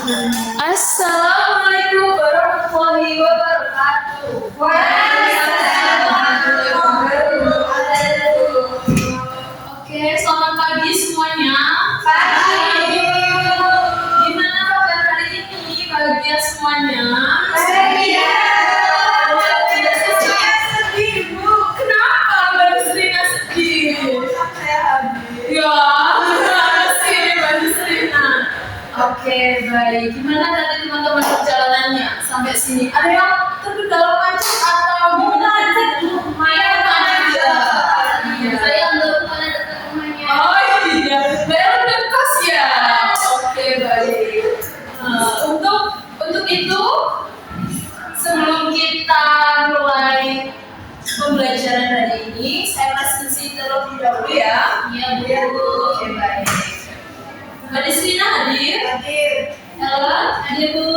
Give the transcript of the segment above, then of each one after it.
Assalamualaikum warahmatullahi wabarakatuh. Waalaikumsalam warahmatullahi wabarakatuh. Oke, selamat pagi semuanya. Pagi. Gimana kabar hari ini bahagia semuanya? Bahagia. Saya sedih, Bu. Kenapa Mbak Yusrina sedih? Saya habis. Ya, sini Mbak Yusrina. Oke, baik. Gimana tadi teman-teman perjalanannya sampai sini? Ada yang terkendala macet atau gimana? Lumayan macet ya. Iya. Saya belum pernah dekat rumahnya. Oh iya, bayar dekat ya. Oke, baik. Untuk itu, sebelum kita mulai pembelajaran hari ini, saya presentasi terlebih dahulu ya. Iya, Bu. Oke, baik. Mbak Yusrina hadir? Hadir. Ellen? Hadir, Bu.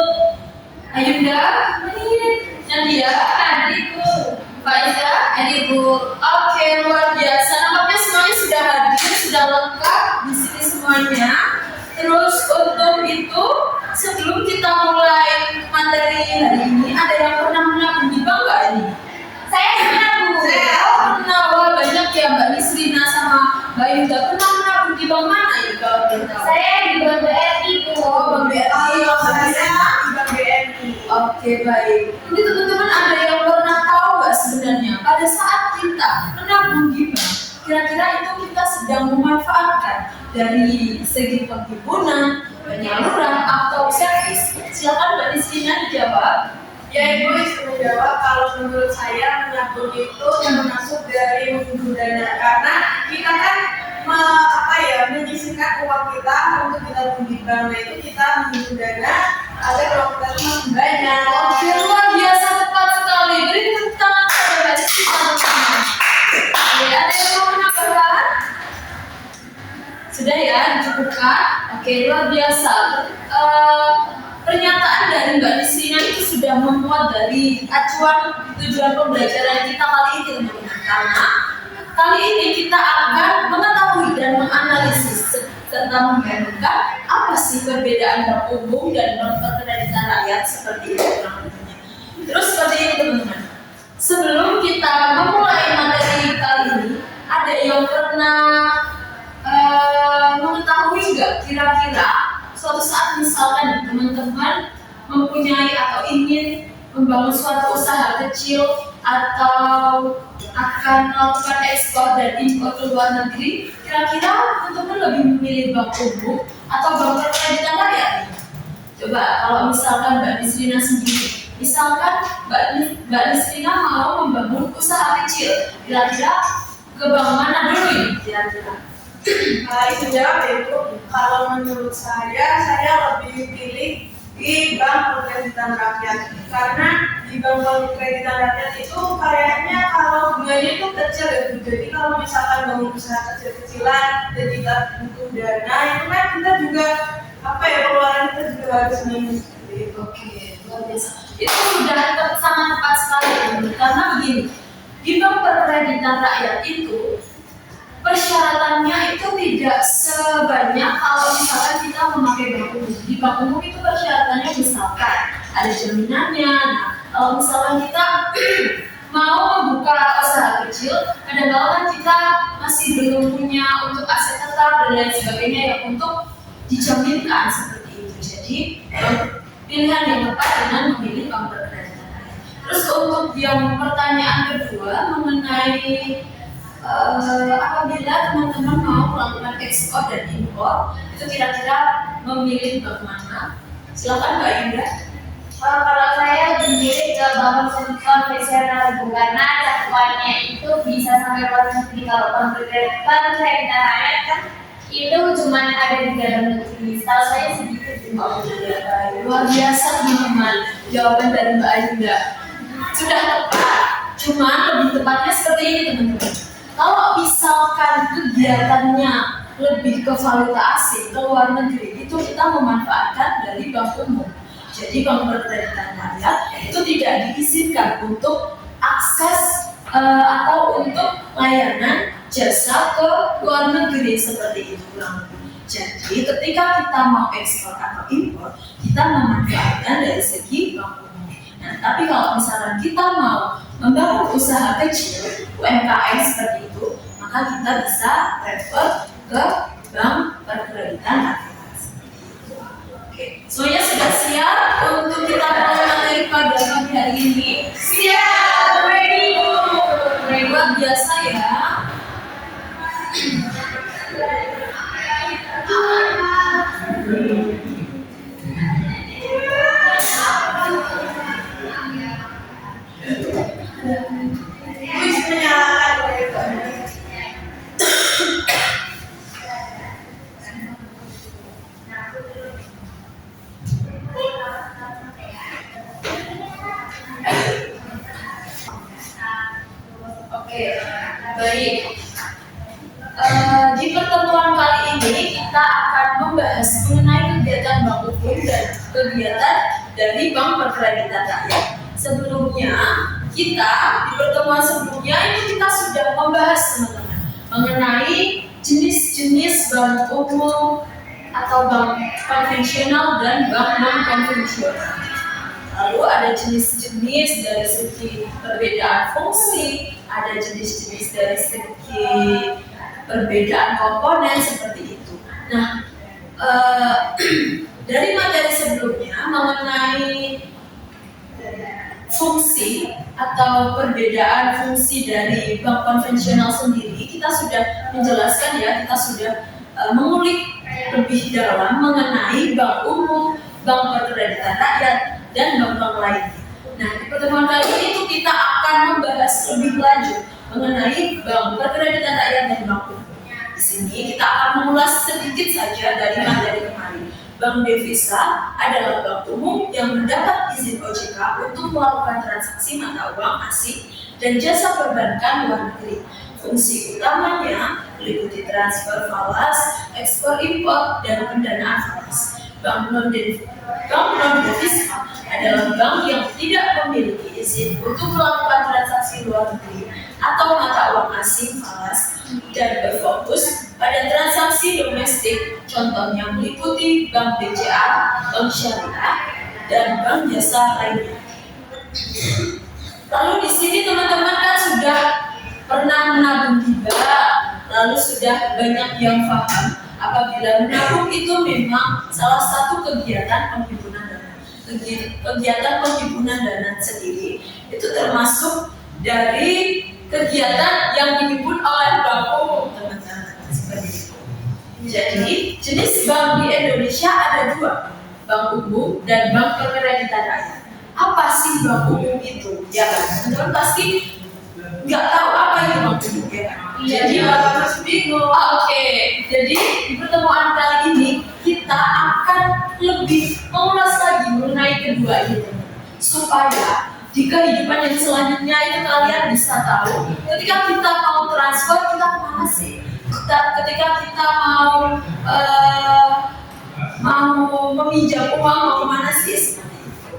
Ayunda? Hadir. Nadia? Hadir, Bu. Faiza? Hadir, Bu. Oke, luar biasa. Nampaknya semuanya sudah hadir, sudah lengkap di sini semuanya. Terus untuk itu, sebelum kita mulai materi hari ini, ada yang pernah menabung di bank nggak ini? Saya pernah, Bu. Pernah. Wah, banyak ya Mbak Yusrina sama Mbak Yunda. Pernah menabung di bank mana ya kalau boleh tahu? Saya di Bank BRI, Bu. Oh, Bank BRI. Kalau saya di Bank BRI. Oke, baik. Ini teman-teman ada yang pernah tahu nggak sebenarnya pada saat kita menabung di bank, kira-kira itu kita sedang memanfaatkan dari segi penghimpunan, penyaluran atau servis? Silakan Mbak Yusrina dijawab. Ya, Ibu disuruh jawab. Kalau menurut saya menabung itu termasuk dari menghimpun dana, karena kita kan menyisihkan uang kita untuk kita di bank. Nah, itu kita menghimpun dana agar uang kita itu makin banyak. Oke, luar biasa, tepat sekali. Beri tepuk tangan kepada Mbak Yusrina. Oke, ada yang mau menambahkan? Sudah ya, dicukupkan. Oke, luar biasa. Pernyataan dari Mbak Yusrina itu sudah memuat dari acuan tujuan pembelajaran kita kali ini, teman-teman. Karena kali ini kita akan mengetahui dan menganalisis serta membandingkan apa sih perbedaan bank umum dan bank perkreditan rakyat seperti itu. Terus seperti ini, teman-teman. Sebelum kita memulai materi kali ini, ada yang pernah mengetahui nggak kira-kira suatu saat misalkan teman-teman mempunyai atau ingin membangun suatu usaha kecil atau akan melakukan ekspor dan impor ke luar negeri, kira-kira teman-teman lebih memilih bank umum atau bank perkreditan rakyat? Coba kalau misalkan Mbak Yusrina sendiri, misalkan Mbak Yusrina mau membangun usaha kecil, kira-kira ke bank mana dulu ini kira-kira? Itu jawab itu, kalau menurut saya lebih pilih di bank perkreditan rakyat, karena di bank perkreditan rakyat itu kayaknya kalau bunganya itu kecil ya, jadi kalau misalkan bangun usaha kecil-kecilan dan kita butuh dana, itu kan kita juga pengeluaran kita juga harus minus. Oke, luar biasa. Itu sudah sangat tepat sekali, karena begini, di bank perkreditan rakyat itu persyaratannya itu tidak sebanyak kalau misalkan kita memakai bank umum. Di bank umum itu persyaratannya misalkan ada jaminannya. Nah, kalau misalkan kita mau membuka usaha kecil, kadang-kadang kan kita masih belum punya untuk aset tetap dan lain sebagainya yang untuk dijaminkan seperti itu. Jadi pilihan yang tepat dengan memilih bank perkreditan rakyat. Terus untuk yang pertanyaan kedua mengenai apabila teman-teman mau melakukan ekspor dan impor, itu kira-kira memilih bank mana? Silakan Mbak Indra. Kalau saya memilih ke bank konvensional, karena cakupannya itu bisa sampai luar negeri. Kalau bank perkreditan rakyat kan itu cuma ada di dalam negeri. Setahu saya sedikit. Luar biasa teman-teman, jawaban dari Mbak Indra sudah tepat. Cuma lebih tepatnya seperti ini, teman-teman. Kalau misalkan kegiatannya lebih ke valuta asing, ke luar negeri, itu kita memanfaatkan dari bank umum. Jadi bank perkreditan rakyat itu tidak diizinkan untuk akses atau untuk layanan jasa ke luar negeri seperti itu kurang lebih. Jadi ketika kita mau ekspor atau impor, kita kita memanfaatkan dari segi bank umum. Nah, tapi kalau misalkan kita mau membangun usaha kecil, UMKM seperti itu, maka kita bisa refer ke bank perkreditan rakyat. Oke, semuanya sudah siap untuk kita mulai materi pada pagi hari ini? Siap, ready. Luar biasa ya. Wis menyalakan. Oke, baik. Di pertemuan kali ini kita akan membahas mengenai kegiatan bank umum dan kegiatan dari bank perkreditan rakyat. Sebelumnya, kita di pertemuan sebelumnya itu kita sudah membahas teman-teman mengenai jenis-jenis bank umum atau bank konvensional dan bank non konvensional. Lalu ada jenis-jenis dari segi perbedaan fungsi, ada jenis-jenis dari segi perbedaan komponen seperti itu. Nah, dari materi sebelumnya mengenai fungsi atau perbedaan fungsi dari bank konvensional sendiri, kita sudah menjelaskan ya, kita sudah mengulik lebih dalam mengenai bank umum, bank perkreditan rakyat, dan bank-bank lainnya. Nah, di pertemuan kali ini itu kita akan membahas lebih lanjut mengenai bank perkreditan rakyat dan bank umum. Di sini kita akan mengulas sedikit saja dari materi kemarin. Bank devisa adalah bank umum yang mendapat izin OJK untuk melakukan transaksi mata uang asing dan jasa perbankan luar negeri. Fungsi utamanya meliputi transfer falas, ekspor impor, dan pendanaan falas. Bank non-devisa adalah bank yang tidak memiliki izin untuk melakukan transaksi luar negeri atau mata uang asing falas dan berfokus pada transaksi domestik. Contohnya meliputi bank BCA, bank syariah, dan bank jasa lainnya. Lalu di sini teman-teman kan sudah pernah menabung tiba, lalu sudah banyak yang paham apabila menabung itu memang salah satu kegiatan penghimpunan dana. Kegiatan penghimpunan dana sendiri itu termasuk dari kegiatan yang dihimpun oleh bank umum, teman-teman, seperti itu. Jadi jenis bank di Indonesia ada dua, bank umum dan bank perkreditan rakyat. Apa sih bank umum itu? Ya kan, teman-teman pasti nggak tahu apa itu bank umum ya kan? Jadi masih bingung. Oke, jadi di pertemuan kali ini kita akan lebih mengulas lagi mengenai kedua ini, supaya di kehidupan yang selanjutnya itu kalian bisa tahu ketika kita mau transfer kita kemana sih, ketika kita mau meminjam uang mau kemana sih seperti itu.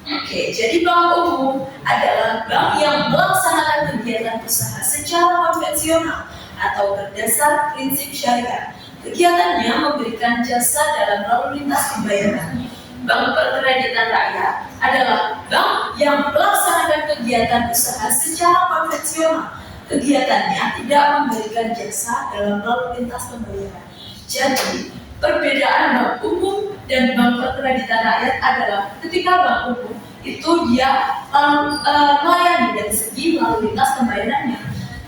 Oke, jadi bank umum adalah bank yang melaksanakan kegiatan usaha secara konvensional atau berdasar prinsip syariah. Kegiatannya memberikan jasa dalam lalu lintas pembayaran. Bank perkreditan rakyat adalah bank yang melaksanakan kegiatan usaha secara konvensional. Kegiatannya tidak memberikan jasa dalam lalu lintas pembayaran. Jadi, perbedaan bank umum dan bank perkreditan rakyat adalah ketika bank umum itu dia melayani dari segi lalu lintas pembayarannya,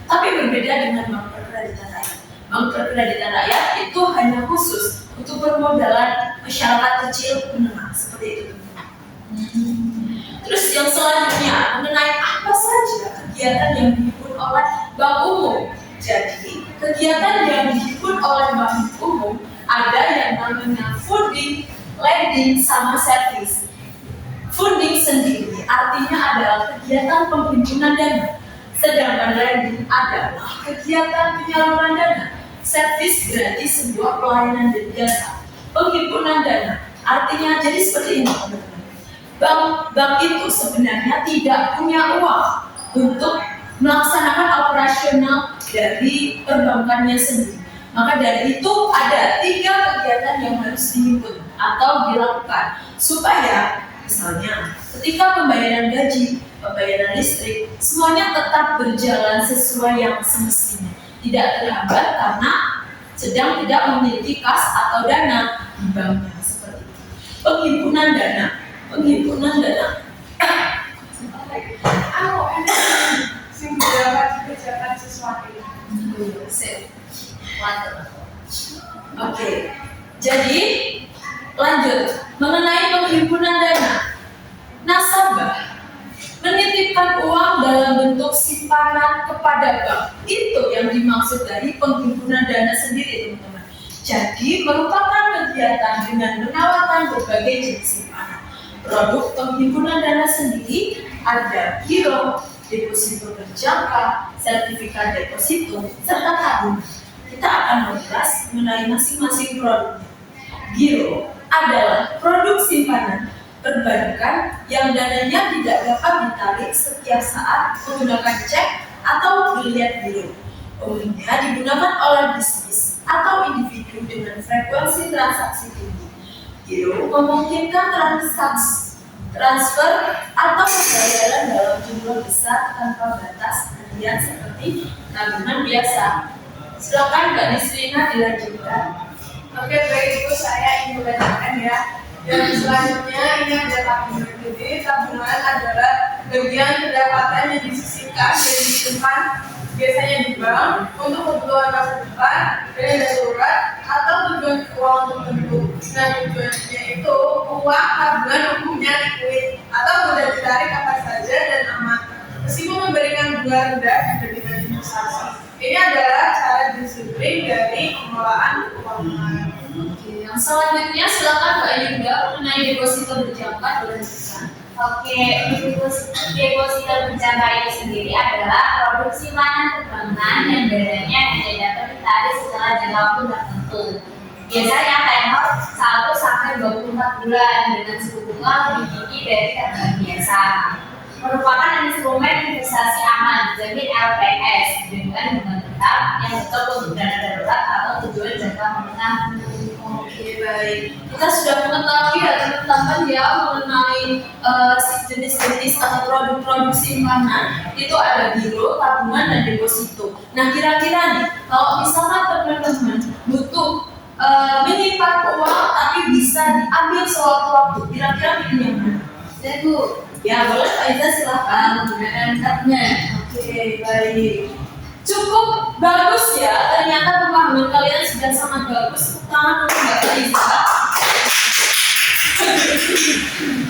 tapi berbeda dengan bank perkreditan rakyat. Bank perkreditan rakyat itu hanya khusus untuk permodalan masyarakat kecil menengah seperti itu. Terus yang selanjutnya mengenai apa saja kegiatan yang dihimpun oleh bank umum. Jadi kegiatan yang dihimpun oleh bank umum ada yang namanya funding, lending, sama service. Funding sendiri artinya adalah kegiatan penghimpunan dana, sedangkan lending adalah kegiatan penyaluran dana. Service berarti sebuah pelayanan dan jasa. Penghimpunan dana artinya jadi seperti ini, teman-teman. Bank itu sebenarnya tidak punya uang untuk melaksanakan operasional dari perbankannya sendiri. Maka dari itu ada 3 kegiatan yang harus dihimpun. atau dilakukan supaya misalnya ketika pembayaran gaji, pembayaran listrik, semuanya tetap berjalan sesuai yang semestinya, tidak terhambat karena sedang tidak memiliki kas atau dana di banknya seperti itu. Penghimpunan dana. Kerjakan sesuatu. Oke, jadi lanjut mengenai penghimpunan dana. Nasabah menitipkan uang dalam bentuk simpanan kepada bank. Itu yang dimaksud dari penghimpunan dana sendiri, teman-teman. Jadi merupakan kegiatan dengan menawarkan berbagai jenis simpanan. Produk penghimpunan dana sendiri ada giro, deposito berjangka, sertifikat deposito, serta tabungan. Kita akan membahas mengenai masing-masing produk. Giro adalah produk simpanan perbankan yang dananya tidak dapat ditarik setiap saat menggunakan cek atau biliet giro. Umumnya digunakan oleh bisnis atau individu dengan frekuensi transaksi tinggi. Giro memungkinkan transfer atau pembayaran dalam jumlah besar tanpa batas harian seperti tabungan biasa. Silakan Mbak Nisrina dilanjutkan. Oke, baik, itu saya ingin membacakan ya. Dan selanjutnya ini ada tabungan. Jadi tabungan adalah bagian pendapatan yang disisihkan dan disimpan biasanya di bank untuk kebutuhan masa depan, dana darurat atau tujuan keuangan tertentu. Nah, tujuannya itu uang tabungan umumnya likuid atau mudah ditarik kapan saja dan aman. Meskipun memberikan bunga rendah dibandingkan investasi. Ini adalah cara disiplin dari pengelolaan keuangan. Oke, yang selanjutnya silakan Mbak Yunda mengenai deposito berjangka dilanjutkan. Oke, deposito berjangka itu sendiri adalah produk simpanan perbankan yang dananya hanya dapat ditarik setelah jangka waktu tertentu. Biasanya tenor 1 sampai 24 bulan dengan suku bunga lebih tinggi dari tabungan biasa. Merupakan instrumen investasi aman, jadi LPS, dengan bunga tetap yang tetap untuk dana darurat atau tujuan jangka menengah. Oke, baik. Kita sudah mengetahui ya teman-teman ya mengenai jenis-jenis atau produk-produk simpanan. Itu ada giro, tabungan, dan deposito. Nah, kira-kira nih, kalau misalnya teman-teman butuh menyimpan uang tapi bisa diambil sewaktu-waktu, kira-kira pilih yang mana? Saya Bu, Ya, boleh Pak Iza silahkan menggunakan tabnya. Oke, baik. Cukup bagus ya, ternyata pemahaman kalian sudah sangat bagus. Tangan untuk Mbak Iza.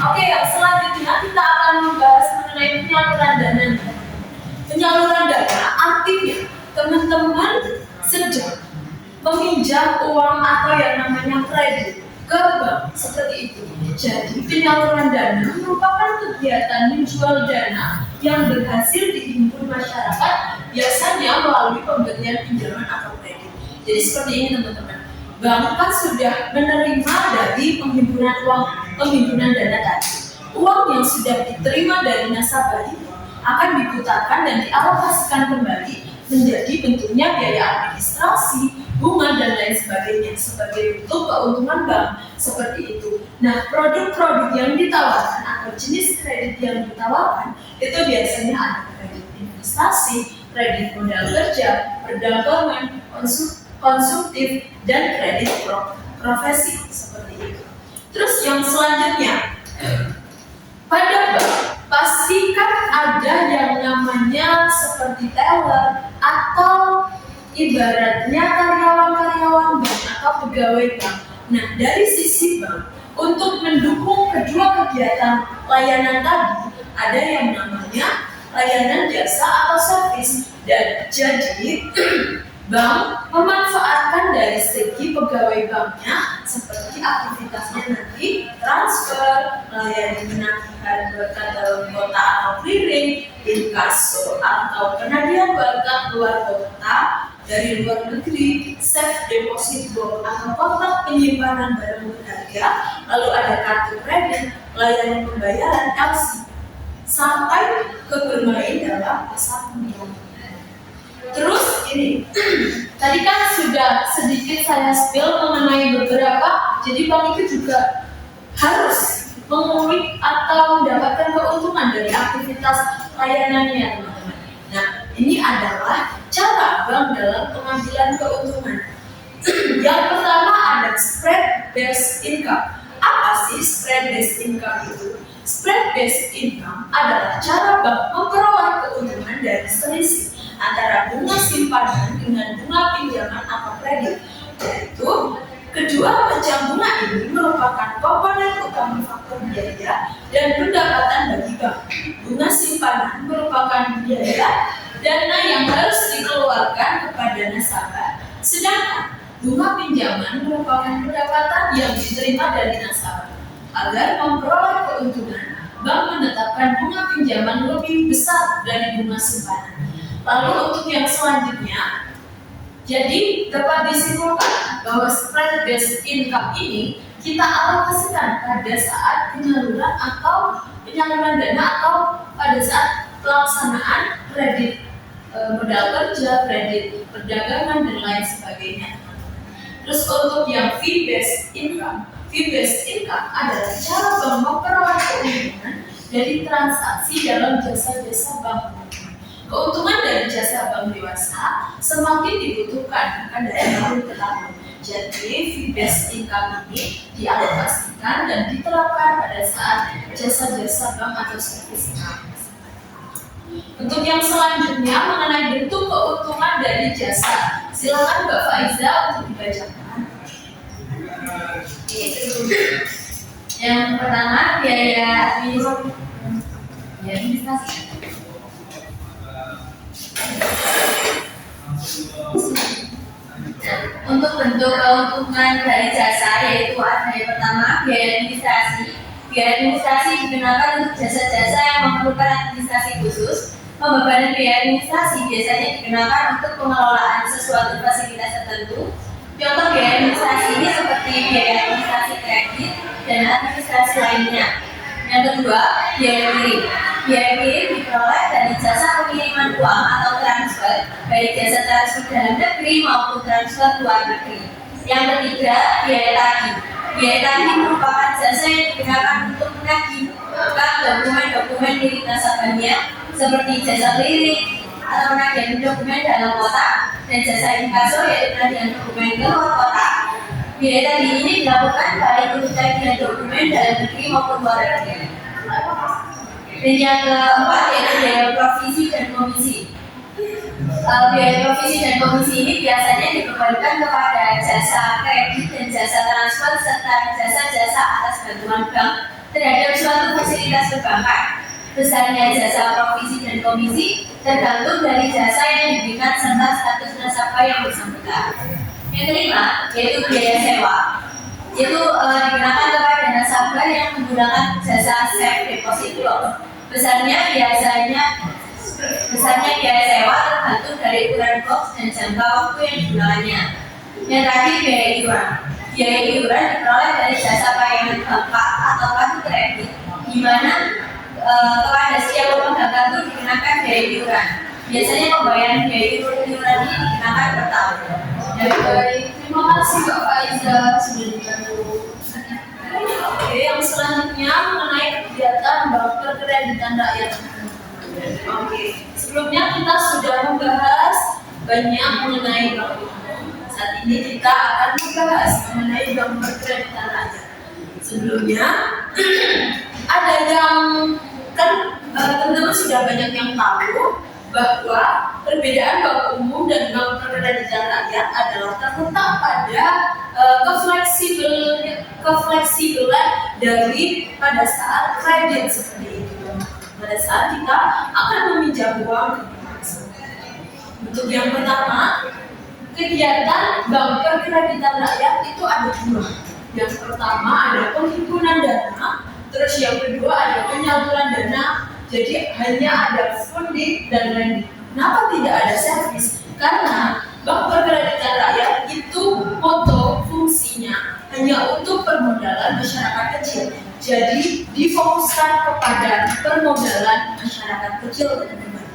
Oke, yang selanjutnya kita akan membahas mengenai penyaluran dana. Penyaluran dana artinya teman-teman sedang meminjam uang atau yang namanya kredit ke bank seperti itu. Jadi penyaluran dana merupakan kegiatan menjual dana yang berhasil dihimpun masyarakat biasanya melalui pemberian pinjaman atau kredit. Jadi seperti ini teman-teman. Bank kan sudah menerima dari penghimpunan dana tadi. Uang yang sudah diterima dari nasabah itu akan diputarkan dan dialokasikan kembali menjadi bentuknya biaya administrasi, bunga dan lain sebagainya sebagai bentuk keuntungan bank seperti itu. Nah, produk-produk yang ditawarkan atau jenis kredit yang ditawarkan itu biasanya ada kredit investasi, kredit modal kerja, perdagangan, konsumtif, dan kredit profesi seperti itu. Terus yang selanjutnya, pada bank pastikan ada yang namanya seperti teller atau ibaratnya karyawan-karyawan bank atau pegawai bank. Nah, dari sisi bank, untuk mendukung kedua kegiatan layanan tadi, ada yang namanya layanan jasa atau servis. Dan jadi, bank memanfaatkan dari segi pegawai banknya seperti aktivitasnya nanti transfer, melayani penagihan berkat dalam kota atau clearing, inkasso atau penagihan berkat luar kota dari luar negeri, safe deposit box atau kotak penyimpanan barang berharga, lalu ada kartu kredit, layanan pembayaran LC, sampai ke bermain dalam pasar modal. Terus ini. Tadi kan sudah sedikit saya spill mengenai beberapa, jadi bank itu juga harus mengulik atau mendapatkan keuntungan dari aktivitas layanannya, teman-teman. Nah, ini adalah cara bank dalam pengambilan keuntungan. Yang pertama ada spread based income. Apa sih spread based income itu? Spread based income adalah cara bank memperoleh keuntungan dari selisih antara bunga simpanan dengan bunga pinjaman atau kredit. Yaitu kedua macam bunga ini merupakan komponen utama faktor biaya dan pendapatan bagi bank. Bunga simpanan merupakan biaya dana yang harus dikeluarkan kepada nasabah, sedangkan bunga pinjaman merupakan pendapatan yang diterima dari nasabah. Agar memperoleh keuntungan, bank menetapkan bunga pinjaman lebih besar dari bunga simpanan. Lalu untuk yang selanjutnya, jadi dapat disimpulkan bahwa spread based income ini kita alokasikan pada saat penyaluran dana atau pada saat pelaksanaan kredit modal kerja, kredit perdagangan dan lain sebagainya. Terus untuk yang fee based income adalah cara bank memperoleh keuntungan dari transaksi dalam jasa-jasa bank. Keuntungan dari jasa bank dewasa semakin dibutuhkan akan dari tahun ke tahun. Jadi fee based income ini dialokasikan dan diterapkan pada saat jasa-jasa bank atau servis bank. Untuk yang selanjutnya mengenai bentuk keuntungan dari jasa, silakan Mbak Faiza untuk dibacakan. Yang pertama biaya administrasi. Untuk bentuk keuntungan dari jasa yaitu ada yang pertama biaya administrasi. Biaya administrasi digunakan untuk jasa-jasa yang memerlukan administrasi khusus. Pembebanan biaya administrasi biasanya digunakan untuk pengelolaan sesuatu fasilitas tertentu. Contoh biaya administrasi ini seperti biaya administrasi kredit dan administrasi lainnya. Yang kedua, biaya kirim. Biaya kirim diperoleh dari jasa pengiriman uang atau transfer, baik jasa transfer dalam negeri maupun transfer luar negeri. Yang ketiga, biaya tagih. Biaya tagih merupakan jasa yang digunakan untuk menagih dokumen-dokumen milik nasabahnya, seperti jasa clearing atau penagihan dokumen dalam kotak dan jasa inkaso yaitu penagihan dokumen ke luar kotak. Biaya tagih ini dilakukan baik untuk tagihan dokumen dalam negeri maupun luar negeri. Dan yang keempat yaitu biaya provisi dan komisi. Biaya provisi dan komisi ini biasanya dibebankan kepada jasa kredit dan jasa transfer serta jasa-jasa atas bantuan bank terhadap suatu fasilitas perbankan. Besarnya jasa provisi dan komisi tergantung dari jasa yang diberikan serta status nasabah yang bersangkutan. Yang kelima yaitu biaya sewa, yaitu digunakan kepada nasabah yang menggunakan jasa safe deposit loan. Besarnya biaya sewa tergantung dari ukuran box dan jangka waktu yang digunakannya. Yang terakhir biaya iuran. Biaya iuran diperoleh dari jasa pelayanan bank atau kartu kredit, di mana kepada setiap pemegang kartu dikenakan biaya iuran. Biasanya pembayaran biaya iuran ini dikenakan per tahun. Baik, terima kasih Mbak Faiza sudah dibantu. Oke, yang selanjutnya mengenai kegiatan bank perkreditan rakyat. Oke, sebelumnya kita sudah membahas banyak mengenai bank umum. Saat ini kita akan membahas mengenai bank perkreditan rakyat. Sebelumnya ada yang kan teman-teman sudah banyak yang tahu bahwa perbedaan bank umum dan bank perkreditan rakyat adalah terletak pada kefleksibelan dari pada saat kredit seperti itu. Pada saat kita akan meminjam uang. Untuk yang pertama, kegiatan bank perkreditan rakyat itu ada dua. Yang pertama ada penghimpunan dana, terus yang kedua ada penyaluran dana. Jadi hanya ada funding dan lending. Kenapa tidak ada servis? Karena bank perkreditan rakyat itu fungsinya hanya untuk permodalan masyarakat kecil. Jadi difokuskan kepada permodalan masyarakat kecil, teman-teman.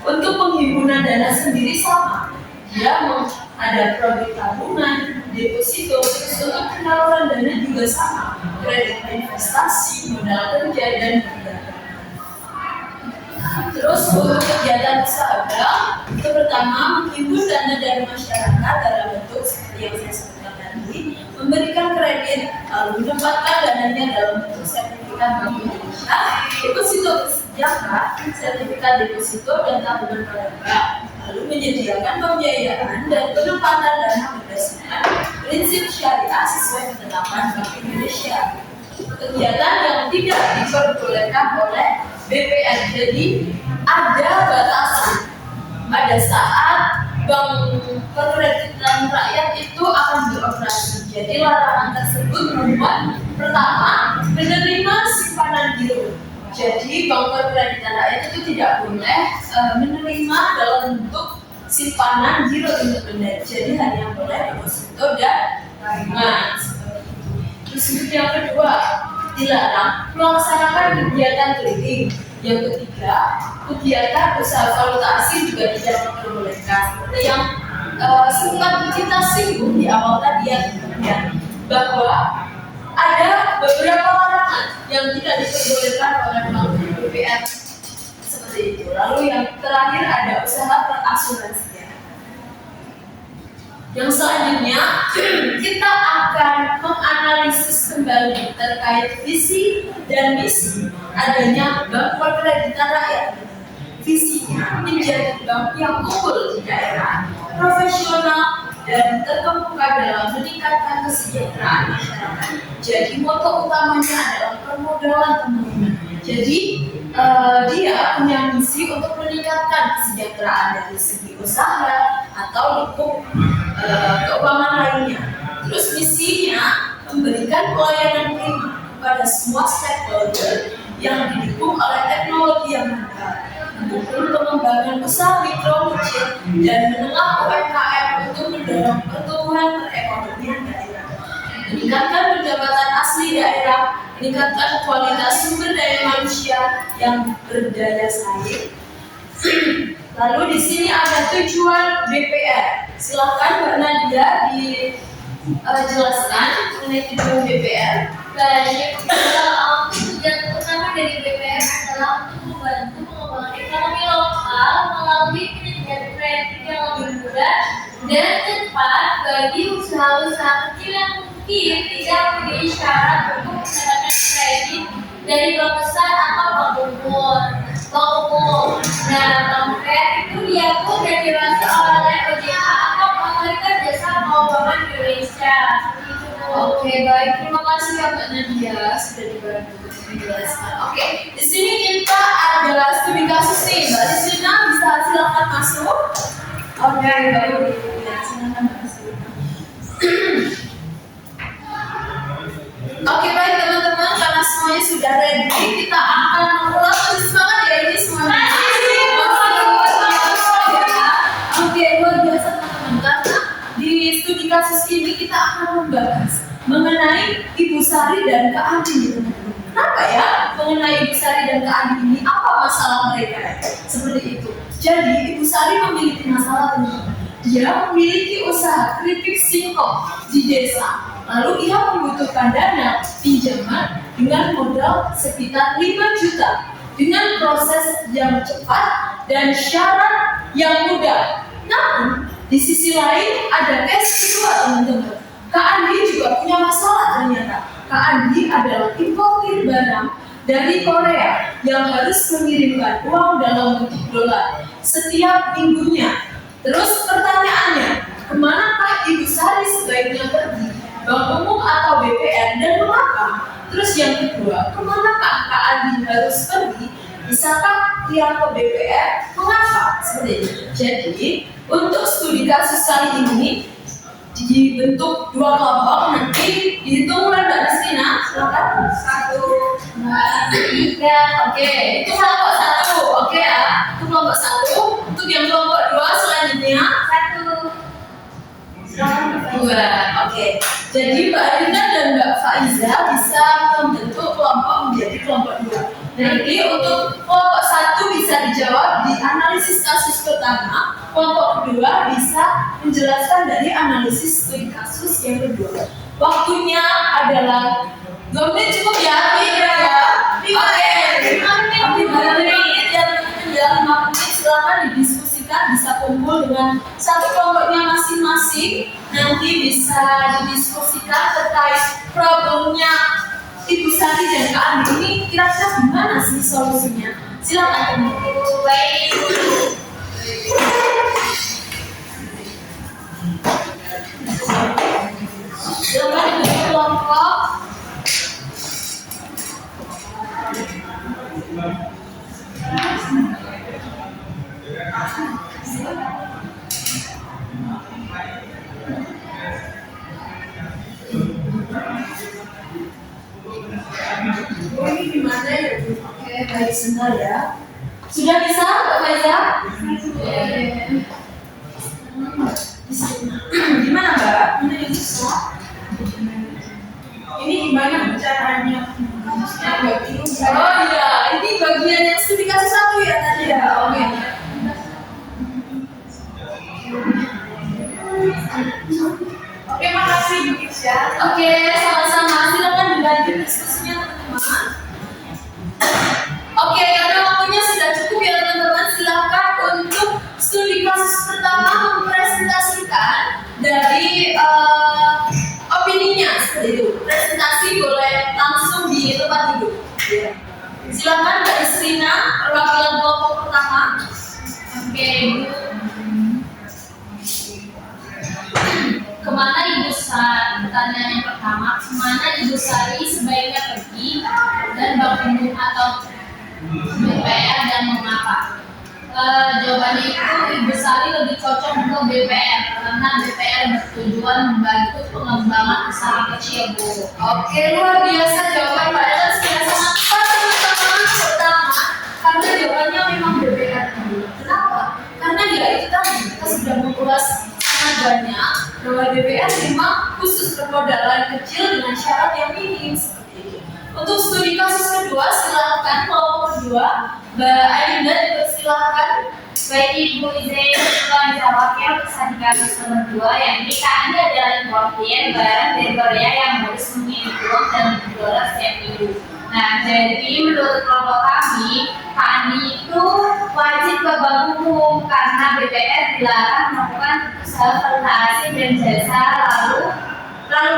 Untuk penghimpunan dana sendiri sama, dia ada produk tabungan, deposito, terus untuk penyaluran dana juga sama, kredit investasi, modal kerja, dan perdagangan. Terus untuk kegiatan usaha bank, itu pertama menghimpun dana dari masyarakat dalam bentuk seperti yang saya sebutkan tadi, memberikan kredit, lalu menempatkan dananya dalam bentuk sertifikat Bank Indonesia, deposito kesejahteraan, sertifikat deposito dan tabungan pada bank, lalu menyediakan pembiayaan dan penempatan dana berdasarkan prinsip syariah sesuai ketetapan Bank Indonesia. Kegiatan yang tidak diperbolehkan oleh BPR, jadi ada batasan pada saat bank perkreditan rakyat itu akan beroperasi. Jadi larangan tersebut membuat pertama menerima simpanan giro. Jadi bank perkreditan rakyat itu tidak boleh menerima dalam bentuk simpanan giro independen. Jadi hanya boleh deposito dan tabungan. Terus yang kedua, dilarang melaksanakan kegiatan trading. Yang ketiga, kegiatan usaha valuta asing juga tidak diperbolehkan. Seperti yang sempat kita singgung di awal tadi ya, bahwa ada beberapa larangan yang tidak diperbolehkan oleh Bank BPR seperti itu. Lalu yang terakhir ada usaha perasuransian. Yang selanjutnya kita akan menganalisis kembali terkait visi dan misi adanya Bank Perkreditan Rakyat. Visinya menjadi bank yang unggul di daerah, profesional dan terkemuka dalam meningkatkan kesejahteraan masyarakat. Jadi moto utamanya adalah permodalan pembangunan. Jadi dia punya misi untuk meningkatkan kesejahteraan dari segi usaha atau lingkup keuangan lainnya. Terus misinya memberikan pelayanan prima kepada semua stakeholder yang didukung oleh teknologi yang mudah, mendukung pengembangan usaha mikro, kecil, dan menengah UMKM untuk mendorong pertumbuhan perekonomian daerah, meningkatkan pendapatan asli daerah, meningkatkan kualitas sumber daya manusia yang berdaya saing. Lalu di sini ada tujuan BPR. Silakan Mbak Nadia dijelaskan mengenai tujuan BPR. Baik, tujuan utama dari BPR adalah untuk membantu pengembangan ekonomi lokal melalui penyedia kredit yang lebih mudah dan cepat bagi usaha-usaha kecil yang mungkin tidak memiliki syarat untuk mendapatkan kredit dari bank besar atau bank umum. Nah, bank itu diatur dan diawasi oleh OJK atau Otoritas Jasa Keuangan Indonesia. Oke, baik. Terima kasih ya Mbak Nadia sudah dibantu menjelaskan. Oke, di sini kita ada studi kasus nih, Mbak Lisina bisa silakan masuk. Oke, baik. Ya, silakan masuk. Oke, baik teman-teman, karena semuanya sudah ready, kita akan mengulas. Semangat ya ini semuanya. Oke, luar biasa teman-teman, karena di studi kasus ini kita akan membahas mengenai Ibu Sari dan Kak Andi. Kenapa ya mengenai Ibu Sari dan Kak Andi ini? Apa masalah mereka? Seperti itu. Jadi Ibu Sari memiliki masalah teman-teman. Dia memiliki usaha keripik singkong di desa. Lalu ia membutuhkan dana pinjaman dengan modal sekitar 5 juta dengan proses yang cepat dan syarat yang mudah. Namun di sisi lain ada case kedua teman-teman. Kak Andi juga punya masalah ternyata. Kak Andi adalah importir barang dari Korea yang harus mengirimkan uang dalam bentuk dolar setiap minggunya. Terus pertanyaannya, kemanakah Ibu Sari sebaiknya pergi? Bank Umum atau BPR dan mengapa? Terus yang kedua, kemanakah Kak Andi harus pergi? Bisakah dia ke BPR? Mengapa? Seperti itu. Jadi untuk studi kasus kali ini dibentuk 2 kelompok, nanti dihitung mulai Mbak Kristina. Silakan. 1, 2, 3. Oke, itu kelompok 1. Oke ya, itu kelompok 1. Untuk yang kelompok 2 selanjutnya 1, 2. Oke. Jadi Mbak Arina dan Mbak Faiza bisa membentuk kelompok menjadi kelompok 2. Nanti untuk kelompok 1 bisa dijawab di analisis kasus pertama, kelompok kedua bisa menjelaskan dari analisis studi kasus yang kedua. Waktunya adalah 2 menit cukup ya? Iya. Oke. 5 menit ya teman-teman, 5 menit silakan didiskusikan, bisa kumpul dengan satu kelompoknya masing-masing. Nanti bisa didiskusikan terkait problemnya Ibu Sari dan Kak Andi ini kira-kira gimana sih solusinya? Silakan. Baik. Silakan dibagi kelompok. Ini gimana ya? Oke, baik sebentar ya. Sudah bisa, Mbak Faiza? Gimana Mbak? Ini bisa? Ini gimana caranya? Oh iya, ini bagian yang studi kasus 1 ya tadi ya? Oke. Oke, makasih Bu Kisha. Oke, sama-sama. Silakan dilanjut diskusinya teman-teman. Oke, karena waktunya sudah cukup ya teman-teman. Silakan untuk studi kasus pertama mempresentasikan dari opininya seperti itu. Presentasi boleh langsung di tempat duduk. Ya. Silakan Mbak Isrina, perwakilan kelompok pertama. Oke, Bu. Kemana Ibu Sari? Pertanyaan yang pertama, kemana Ibu Sari sebaiknya pergi dan berkunjung atau BPR dan mengapa? Jawabannya itu Ibu Sari lebih cocok untuk BPR karena BPR bertujuan membantu pengembangan usaha kecil, Bu. Oke, luar biasa jawaban Mbak Ellen, sudah sangat tepat teman-teman. Pertama, karena jawabannya memang BPR dulu. Kenapa? Karena ya itu tadi kita sudah mengulas sangat banyak bahwa BPR memang khusus permodalan kecil dengan syarat yang minim seperti itu. Untuk studi kasus kedua, silakan kelompok kedua, Mbak Ainda dipersilakan. Baik Ibu izin menjawab ya untuk studi kasus nomor 2 yang ini Kak Andi adalah importir barang dari Korea yang harus mengirim uang dan $1 setiap minggu. Nah, jadi menurut kelompok kami, Kak Andi itu wajib ke bank umum karena BPR dilarang melakukan usaha valuta asing dan jasa lalu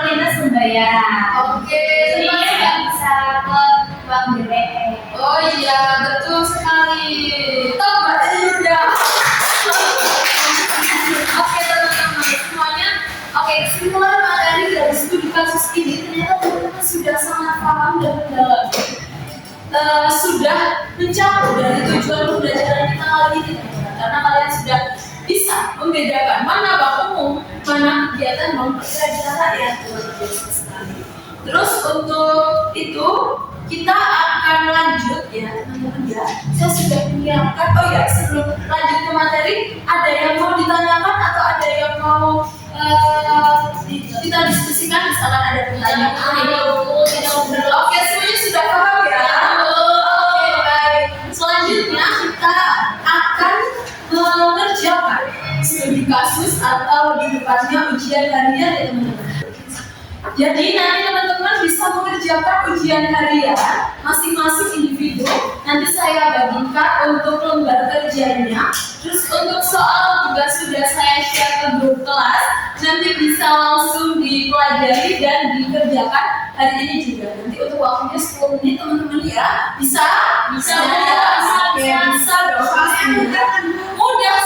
lintas membayar. Oke, Jadi dia nggak bisa ke bank BPR. oh iya, betul sekali. Top Mbak Ainda. Oke teman-teman semuanya. Oke, kesimpulan materi dari studi kasus ini ternyata teman-teman sudah sangat paham dan mendalam. Sudah mencapai dari tujuan pembelajaran kita kali ini teman-teman. Karena kalian sudah bisa membedakan mana bank umum, mana kegiatan bank perkreditan rakyat. Luar biasa sekali. Terus untuk itu kita akan lanjut ya teman-teman ya. Saya sudah menyiapkan. Oh ya, sebelum lanjut ke materi, ada yang mau ditanyakan atau ada yang mau kita diskusikan? Misalkan ada pertanyaan. Oke, semuanya sudah paham ya. Oke, baik. Selanjutnya kita akan mengerjakan studi kasus atau di depannya ujian harian ya teman-teman. Jadi nanti teman-teman bisa mengerjakan ujian harian masing-masing individu. Nanti saya bagikan untuk lembar kerjanya. Terus untuk soal juga sudah saya share ke grup kelas. Nanti bisa langsung dipelajari dan dikerjakan hari ini juga. Nanti untuk waktunya 10 menit teman-teman ya. Bisa ya. Bisa dong. Pasti mudah,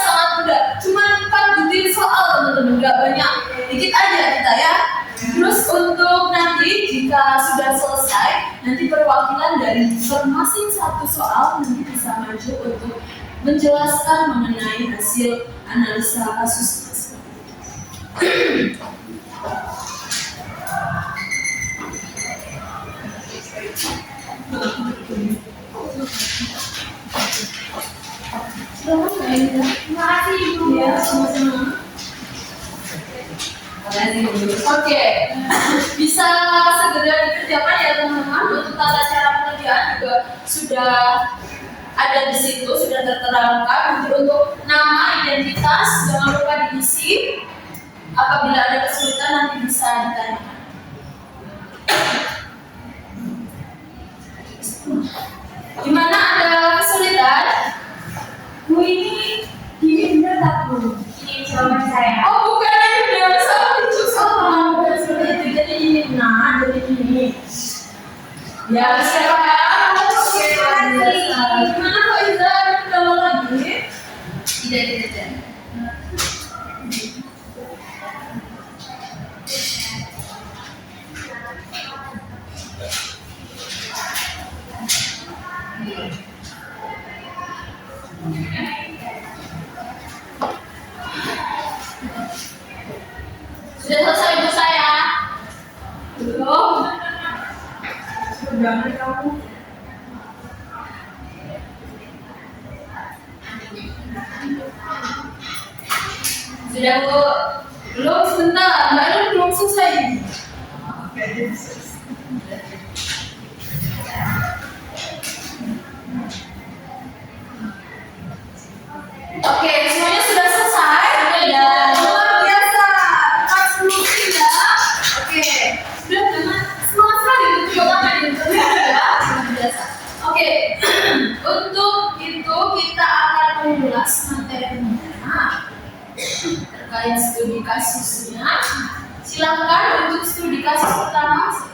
sangat mudah. Cuma 4 butir soal teman-teman, nggak banyak. Dikit aja kita ya. Terus untuk nanti jika sudah selesai, nanti perwakilan dari masing-masing satu soal nanti bisa maju untuk menjelaskan mengenai hasil analisa kasus. Terima kasih Ibu. Ya, sama-sama. Oke, bisa segera dikerjakan ya teman-teman. Untuk tata cara pengerjaan juga sudah ada di situ sudah tertera lengkap. Nanti untuk nama, identitas jangan lupa diisi. Apabila ada kesulitan nanti bisa ditanyakan. Gimana, ada kesulitan? Bu, ini benar tak Bu? Ini jawaban saya. Oh bukan, ini biasa bukan seperti itu. Jadi ini jadi ini. Ya siapa? Oke, gimana Kak Iza? Kalau lagi? Tidak. Sudah selesai Bu saya? Belum. Jangan kamu. Sudah Bu? Belum, sebentar. Mbak Ellen belum selesai. Oke, semuanya sudah selesai. Ya. Luar biasa. 43. Oke. Sudah dengan semangat sekali untuk coba ya. Biasa. Oke. Untuk itu kita akan mengulas materi pembelajaran terkait studi kasusnya. Silakan untuk studi kasus pertama.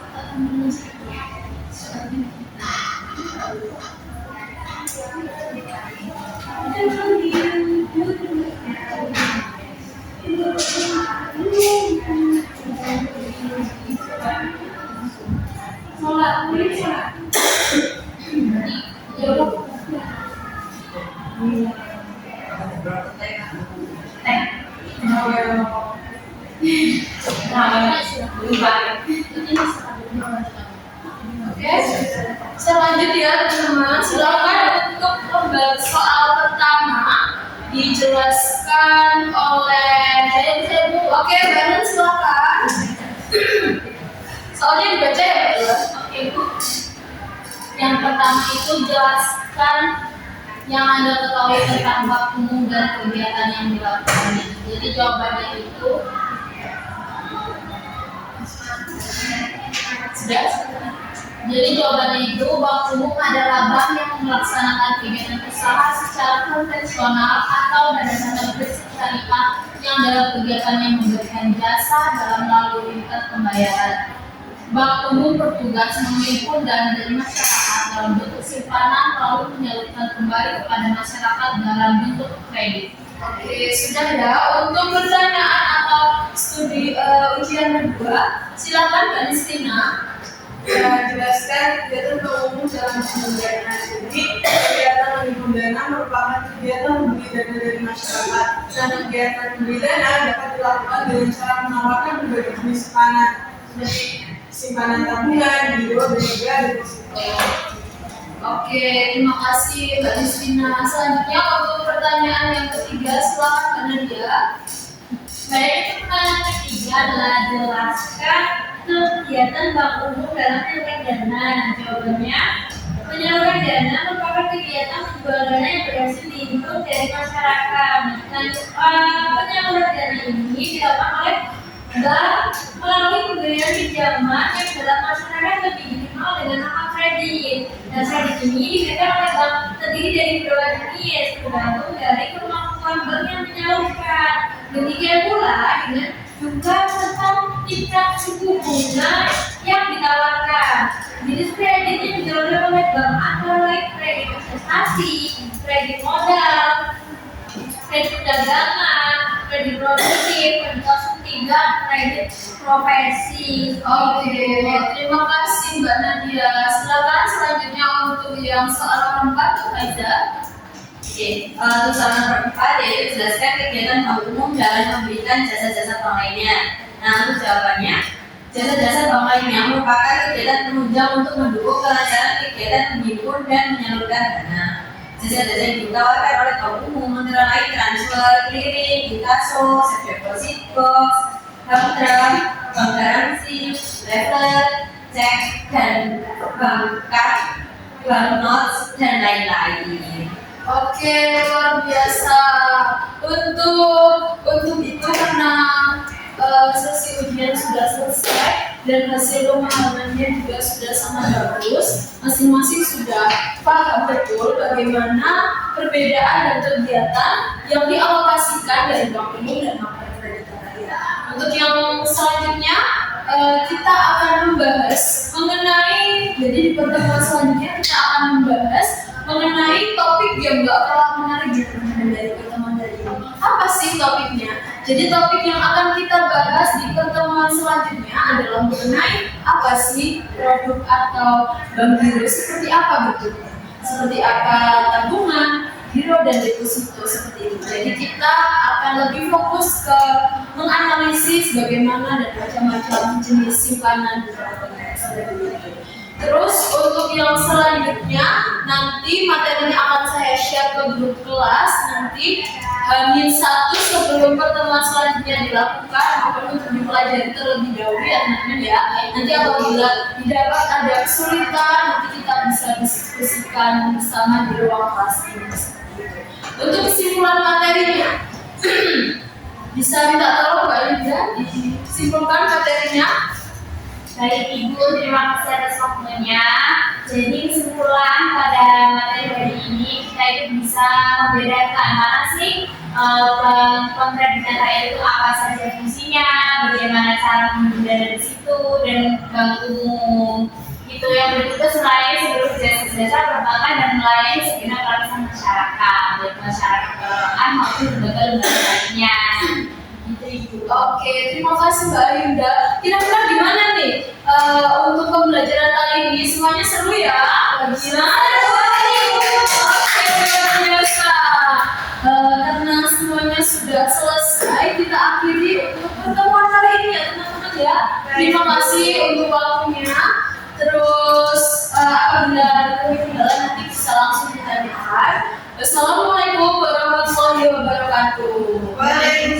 Oke, selanjut ya teman-teman, silakan untuk soal pertama dijelaskan oleh Bu. Oke, Mbak silakan. Soalnya dibaca ya Bu. Oke Bu. Yang pertama itu jelaskan yang Anda ketahui tentang bab umum dan kegiatan yang dilakukannya. Jadi jawabannya itu sudah. Jadi jawabannya itu bab umum adalah bab yang melaksanakan kegiatan usaha secara konvensional atau berdasarkan prinsip syariah yang dalam kegiatannya memberikan jasa dalam lalu lintas pembayaran. Bank umum bertugas menghimpun dana dari masyarakat dalam bentuk simpanan lalu menyalurkan kembali kepada masyarakat dalam bentuk kredit. Oke, sudah ya. Untuk pertanyaan atau studi ujian kedua, silakan Mbak Nistina. Jelaskan kegiatan bank umum dalam pemberdayaan. Jadi kegiatan menghimpun dana merupakan kegiatan membeli dana dari masyarakat, dan kegiatan membeli dana dapat dilakukan dengan cara menawarkan berbagai jenis simpanan seperti simpanan tabungan, giro, dan juga deposito. Oke, terima kasih Mbak Nistina. Selanjutnya untuk pertanyaan yang ketiga, silakan Mbak Nadia. Baik, pertanyaan ketiga adalah jelaskan kegiatan bank umum dalam penyaluran dana. Jawabannya, penyaluran dana merupakan kegiatan menjual dana yang berhasil dihimpun dari masyarakat. Dan penyaluran dana ini dilakukan oleh bank melalui pemberian pinjaman yang dalam masyarakat lebih dikenal dengan nama kredit. Dan kredit ini diberikan oleh bank terdiri dari beberapa jenis tergantung dari kemampuan bank yang menyalurkan. Demikian pula dengan jumlah serta tingkat suku bunga yang ditawarkan. Jenis kredit yang ditawarkan oleh bank antara lain kredit investasi, kredit modal, kredit perdagangan, kredit produktif, kredit konsumtif, dan kredit profesi. Oke, terima kasih Mbak Nadia. Silakan selanjutnya untuk yang soal keempat, Faiza. Oke, untuk soal nomor 4 yaitu jelaskan kegiatan bank umum dalam memberikan jasa-jasa bank lainnya. Nah, untuk jawabannya, jasa-jasa bank lainnya merupakan kegiatan penunjang untuk mendukung kelancaran kegiatan menghimpun dan menyalurkan dana. Jasa-jasa yang ditawarkan oleh bank umum antara lain transfer, clearing, inkasso, safe deposit box, bank draft, bank garansi, letter, cek, dan bank card, bank notes, dan lain-lain. Oke, luar biasa. Untuk itu karena sesi ujian sudah selesai dan hasil pemahamannya juga sudah sangat bagus, masing-masing sudah paham betul bagaimana perbedaan dan kegiatan yang dialokasikan dari bank umum dan bank kredit rakyat. Untuk yang selanjutnya kita akan membahas mengenai, jadi di pertemuan selanjutnya kita akan membahas mengenai topik yang gak kalah menarik gitu dari pertemuan dari ini. Apa sih topiknya? Jadi topik yang akan kita bahas di pertemuan selanjutnya adalah mengenai apa sih produk atau bank giro, seperti apa bentuknya, seperti apa tabungan, giro dan deposito seperti itu. Jadi kita akan lebih fokus ke menganalisis bagaimana dan macam-macam jenis simpanan di dalam seperti itu. Terus untuk yang selanjutnya nanti materinya akan saya share ke grup kelas nanti H-1 sebelum pertemuan selanjutnya dilakukan, mohon untuk dipelajari terlebih dahulu ya teman-teman ya. Nanti apabila didapat ada kesulitan nanti kita bisa diskusikan bersama di ruang kelas ini. Untuk kesimpulan materinya bisa minta tolong Mbak Yuda disimpulkan materinya. Baik Ibu, terima kasih atas waktunya. Jadi kesimpulan pada materi hari ini kita itu bisa membedakan mana sih bank kredit rakyat itu apa saja fungsinya, bagaimana cara mengambil dana dari situ, dan bank umum. Itu yang berikutnya selain seluruh jasa-jasa perbankan dan melayani segenap lapisan masyarakat, baik masyarakat perorangan maupun lembaga-lembaga lainnya. Oke, terima kasih Mbak Yuda. Kira-kira gimana nih untuk pembelajaran kali ini? Semuanya seru ya? Gimana? Oke, luar biasa. Karena semuanya sudah selesai, kita akhiri untuk pertemuan kali ini ya teman-teman ya. Terima kasih untuk waktunya. Terus apabila ada kendala nanti bisa langsung ditanyakan. Wassalamualaikum warahmatullahi wabarakatuh. Waalaikumsalam.